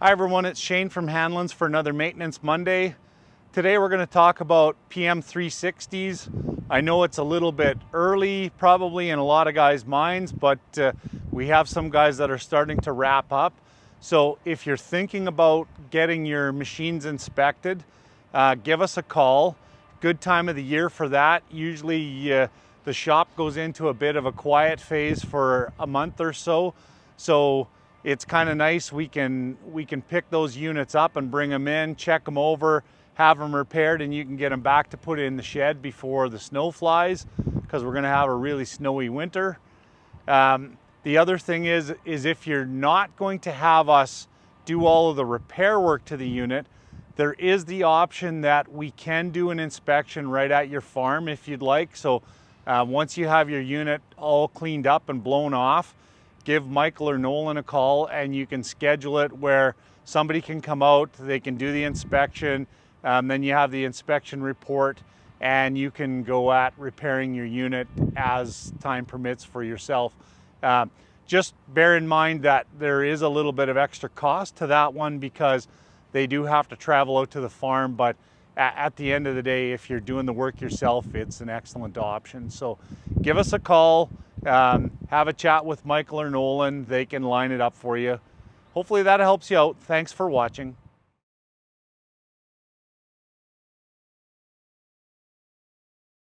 Hi everyone, it's Shane from Hanlon's for another Maintenance Monday. Today we're going to talk about PM360s. I know it's a little bit early probably in a lot of guys' minds, but we have some guys that are starting to wrap up. So if you're thinking about getting your machines inspected, give us a call. Good time of the year for that. Usually the shop goes into a bit of a quiet phase for a month or so. So it's kind of nice. We can pick those units up and bring them in, check them over, have them repaired, and you can get them back to put in the shed before the snow flies, because we're going to have a really snowy winter. The other thing is if you're not going to have us do all of the repair work to the unit, there is the option that we can do an inspection right at your farm if you'd like. So once you have your unit all cleaned up and blown off, give Michael or Nolan a call and you can schedule it where somebody can come out, they can do the inspection, then you have the inspection report and you can go at repairing your unit as time permits for yourself. Just bear in mind that there is a little bit of extra cost to that one because they do have to travel out to the farm, but at the end of the day, if you're doing the work yourself, it's an excellent option. So give us a call, have a chat with Michael or Nolan. They can line it up for you. Hopefully that helps you out. Thanks for watching.